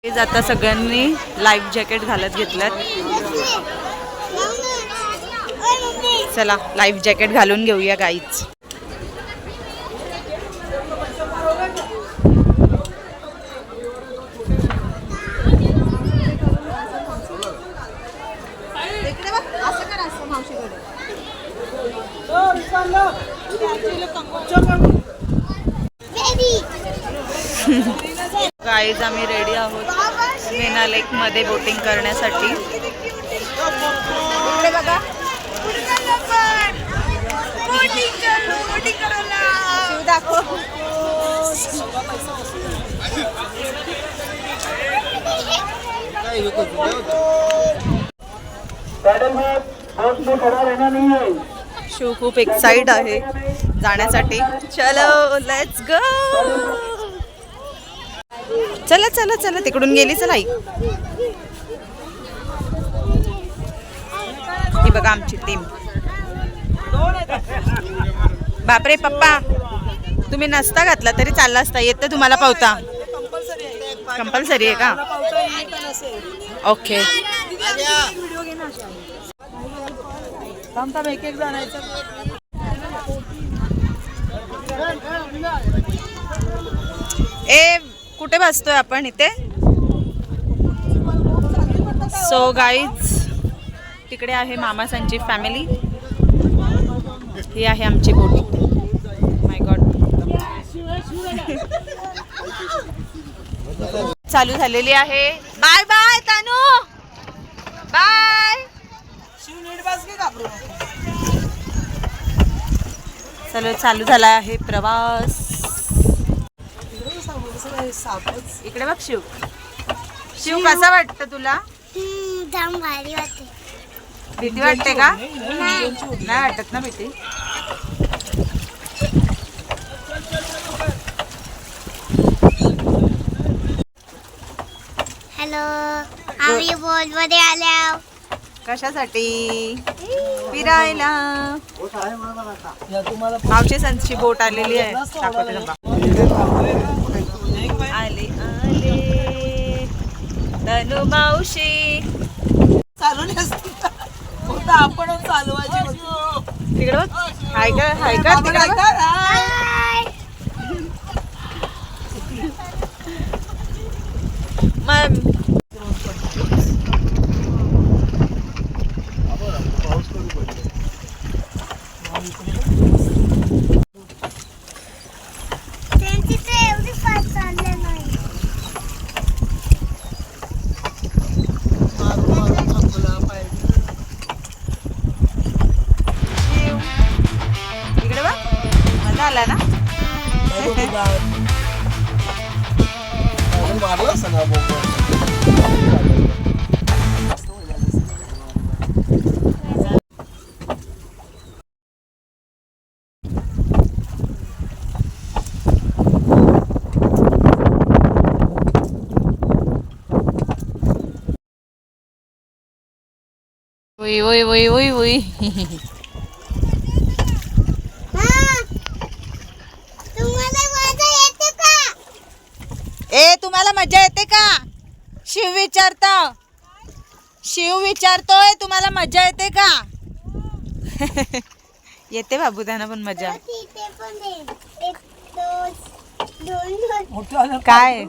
आता सगळ्यांनी life jacket घालत घेतल्यात. चला लाईफ जॅकेट घालून घेऊया गाईच. गाईज आम्ही रेडी आहोत मीना लेक मध्ये बोटिंग करण्यासाठी. शिव खूप एक्साइट आहे जाण्यासाठी. चलो लेट्स गो. चला चला चला तिकडून गेली. चला आई. ही बघा आमची टीम. बापरे पप्पा तुम्ही नसता घातला तरी चालला असता. येतं तुम्हाला पावता. कंपल्सरी आहे का? ओके. ए कुठे बसतोय आपण इथे? सो गाईज तिकडे आहे मामासांची फॅमिली. ही आहे आमची बोट. माय गॉड चालू झालेली आहे. Bye bye Tanu. बाय. चलो चालू झाला आहे प्रवास. इकडे बघ शिव. शिव कसा वाटतं तुला? जाम भारी वाटते. भीती वाटते का? नाही वाटत ना भीती? हॅलो आम्ही बोट मध्ये आल्या. कशासाठी? फिरायला. मावशी संची बोट आलेली आहे. दाखवते थांबा. आले आले तनु मावशी. चालवली असती होता आपण चालवायची. तिकडे बघ. हाय का? हाय का? तिकडे बघ. त्यांची ते एवढी फास्ट चालले नाही. इकडे बघ. मजा आला ना? ओय ओय ओय ओय ओय. तुम्हाला मजा येते का? ए तुम्हाला मजा येते का? शिव विचारतो. शिव विचारतोय तुम्हाला मजा येते का? येते बाबू त्यांना पण मजा. तिथे पण दे. एक दोन काय?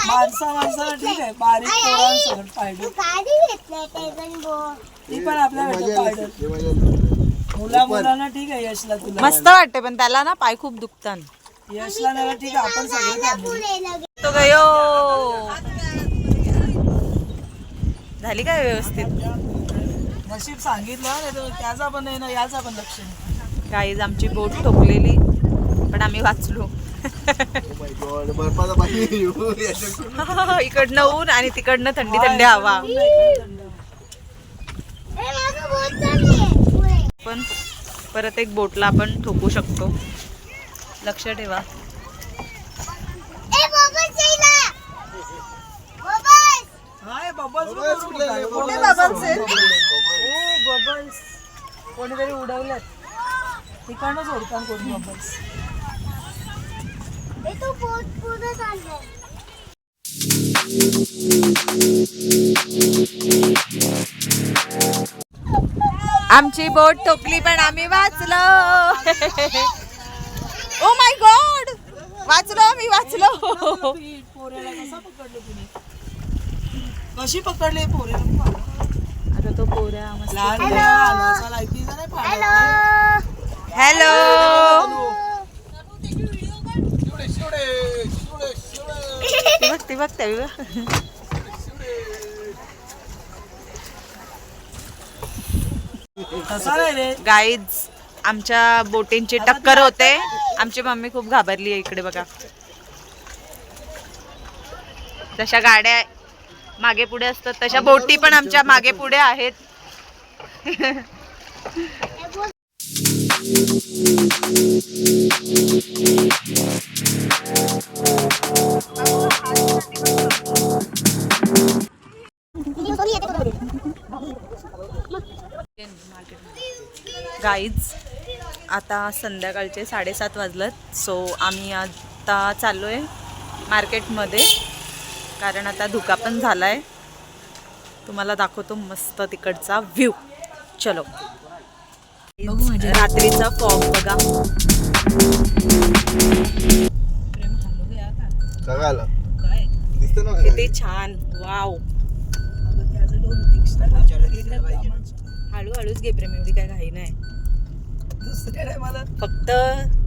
माणसाला ठीक आहे. बारीक पोरांसकट पाहिजे. गाडी घेतलंय टेबल बोर्ड. ती पण आपल्याकडे पाहिजे. मुलांना ठीक आहे. यशला तुला मस्त वाटते पण त्याला ना पाय खूप दुखतात. यशला नाही ठीक आहे. आपण सगळे तो गयो. झाली काय व्यवस्थित? नशीब सांगितलं नाही तर त्याचा पण नाही ना याचा पण लक्ष नाही. गाईज आमची बोट ठोकलेली पण आम्ही वाचलो. इकडनं ऊन आणि तिकडनं थंडी थंडी हवा. पण परत एक बोटला आपण ठोकू शकतो. लक्ष ठेवा. कोणीतरी उडवल्यात. ठिकाणच ओळखान कोणी बबल्स. तो पूर्ण चाललंय. आमची बोट टोकली पण आम्ही वाचलो. ओ माय गॉड, वाचलो आम्ही, वाचलो. पोऱ्याला कसा पकडलं तुम्ही? कशी पकडले पोऱ्याला? आता तो पोऱ्या मस्त. लहान मुलं असा लायकीचा नाही पाण्यात. हॅलो. ती बघ ती बघ. तसा नाही रे. गाईज, आमच्या बोटींची टक्कर होते. आमची मम्मी खूप घाबरली आहे. इकडे बघा, तशा गाड्या मागे पुढे असतात तशा बोटी पण आमच्या मागे पुढे आहेत. गाईज, आता संध्याकाळचे 7:30 वाजलेत. सो आम्ही आता चाललो आहे मार्केटमध्ये, कारण आता धुका पण झाला आहे. तुम्हाला दाखवतो मस्त तिकडचा व्ह्यू. चलो. रात्रीचा फॉग बघा. किती छान. वाव. हळूहळूच घे प्रेम, एवढी काय घाई नाही. दुसऱ्या मला फक्त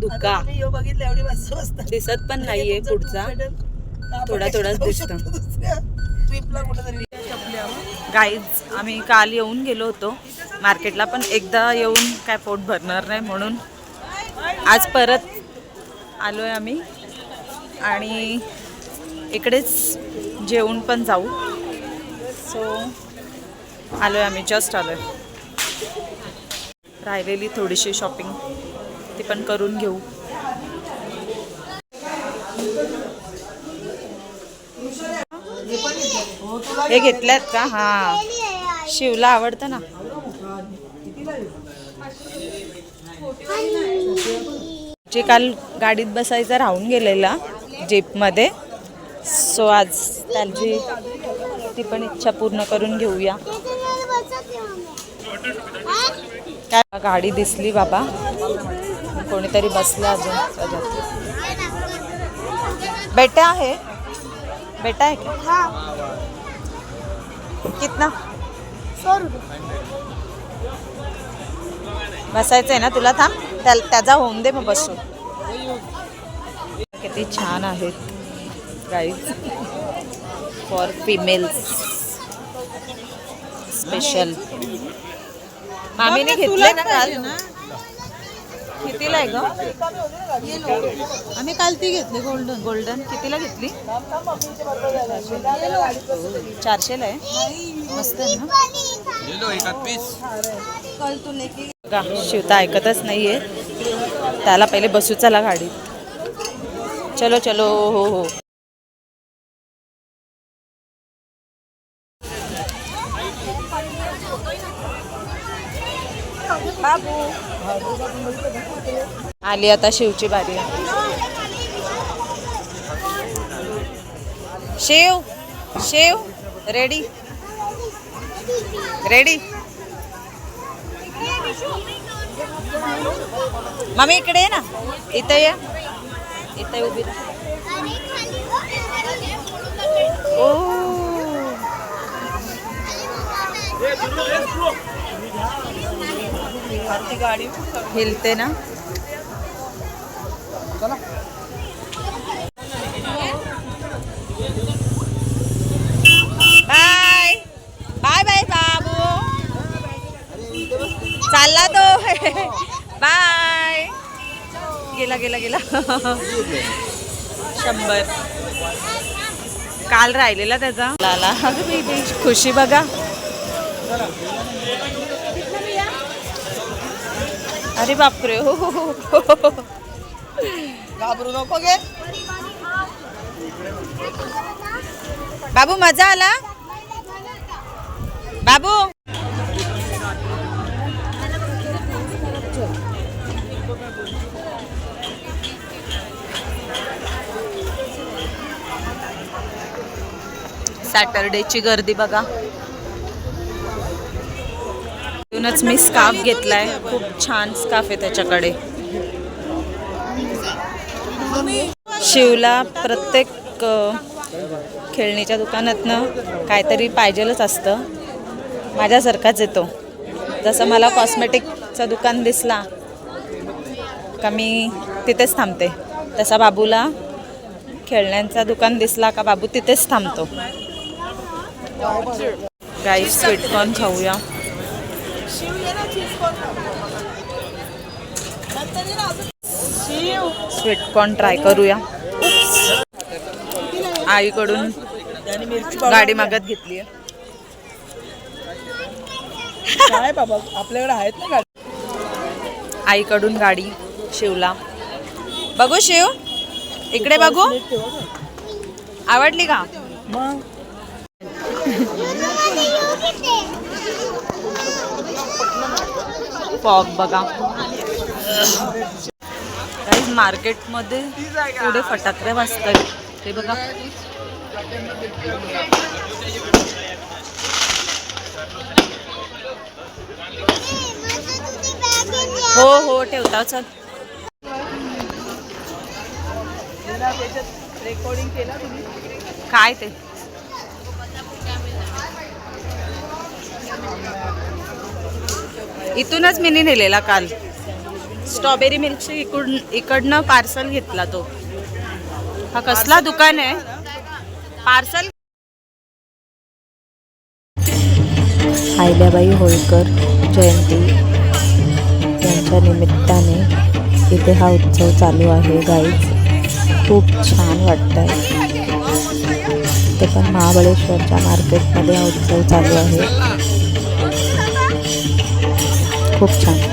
धुका बघितलं एवढी वाजता दिसत पण नाहीये. पुढचा थोडा थोडाच दिसतं. ट्रिपला कुठेतरी गाईज, आम्ही काल येऊन गेलो होतो मार्केटला, पण एकदा येऊन काय पोट भरणार नाही म्हणून आज परत आलोय आम्ही. आणि इकडेच जेवून पण जाऊ. सो आलोय आम्ही, जस्ट आलोय. राहिलेली थोडीशी शॉपिंग ती पण करून घेऊ. हे घेतल्यात का? हा, शिवला आवडतं ना. जे काल गाडीत बसायचं राहून गेलेला जीपमध्ये, सो आज त्यांची ती पण इच्छा पूर्ण करून घेऊया. काय गाडी दिसली बाबा, कोणीतरी बसलं अजून त्याच्यात. बेटा आहे, बेटा आहे का? कितना? 100 रुपये. बसायचंय ना तुला? थांब, त्याचा होऊन दे मग बसू. किती छान आहेत गाईज, फॉर फिमेल्स स्पेशल. मामीने घेतले ना काल? कितीला आहे ग? आम्ही काल ती घेतली गोल्डन. गोल्डन कितीला घेतली? 400ला आहे. मस्त आहे ना. शिवता ऐकतच नाहीये. त्याला पहिले बसू चला गाडीत. चलो चलो. हो हो. आली आता शिवची बारी. Shiv, Shiv ready ready. Mummy इकडे ये ना, इथं ये, इथं उभी राहा. ओ गाडी हिलते ना. बाय बाय बाय बाबू, चालला तो. बाय. गेला गेला गेला. 100 काल राहिलेला त्याचा. लाला खुशी बघा. अरे बापरे. हो हो हो. घाबरू नको गे. बाबू मजा आला? बाबू सॅटरडेची गर्दी बघा. म्हणूनच मी स्कार्फ घेतलाय. खूप छान स्कार्फ आहे त्याच्याकडे. शिवला प्रत्येक खेळणीच्या दुकानातनं काहीतरी पाहिजेलच असतं. माझ्यासारखाच येतो. जसं मला कॉस्मेटिकचं दुकान दिसला का मी तिथेच थांबते, तसा बाबूला खेळण्यांचा दुकान दिसला का बाबू तिथेच थांबतो. गाईस स्वीटकॉर्न खाऊया. स्वीटकॉर्न ट्राय करूया. आईकडून गाडी मागत घेतली आहे. काय बाबा आपल्याकडे आहेत ना गाडी. आईकडून गाडी शिवला. बघू शिव, इकडे बघू. आवडली का? मग फॉग बघा. मार्केटमध्ये पुढे फटाकडे वाजतात ते बघा. हो हो ठेवता. चल रेकॉर्डिंग केला तुम्ही काय ते इथूनच मी नेलेला काल. स्ट्रॉबेरी मिल्कशेक इकडनं पार्सल घेतला तो. हा कसला दुकान आहे? पार्सल. अहिल्याबाई होळकर जयंती यांच्या निमित्ताने इथे हा उत्सव चालू आहे गाईज. खूप छान वाटतंय. ते पण महाबळेश्वरच्या मार्केटमध्ये हा उत्सव चालू आहे. खूप छान.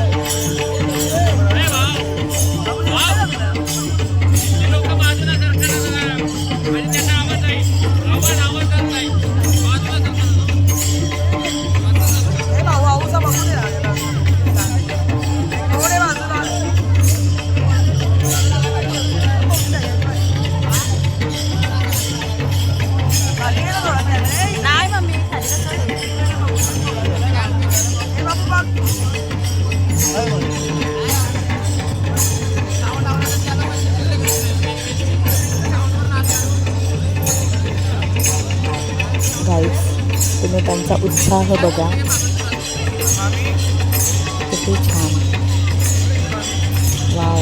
गाईस तुम्ही त्यांचा उत्साह बघा. किती छान. वाव.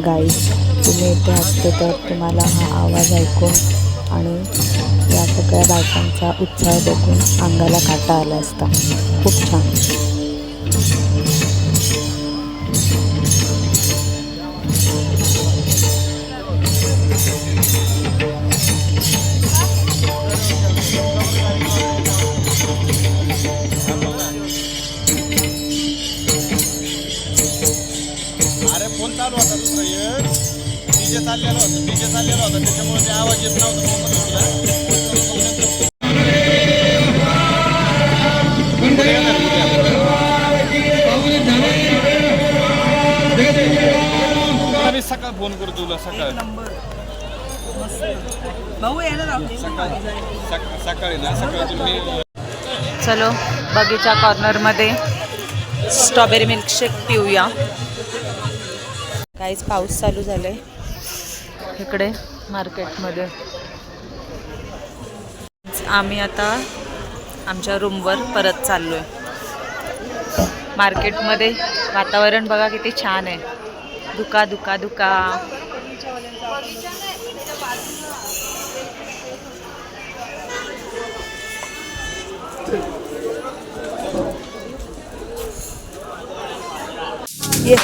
गाईज तुम्ही इथे असते तर तुम्हाला हा आवाज ऐकून आणि या सगळ्या बायकांचा उत्साह बघून अंगाला काटा आला असता. खूप छान. अरे फोन चालू होता दुसरा एक डीजे चाललेला होता त्याच्यामुळे ते आवाज येत नव्हतं. मी सकाळ फोन करतो तुला सकाळी सकाळी ना सकाळी तुम्ही चलो बगीचा कॉर्नरमध्ये स्ट्रॉबेरी मिल्कशेक पिऊया. काहीच पाऊस चालू झालाय इकडे मार्केटमध्ये. आम्ही आता आमच्या रूमवर परत चाललोय. मार्केटमध्ये वातावरण बघा किती छान आहे. धुका धुका धुका. ये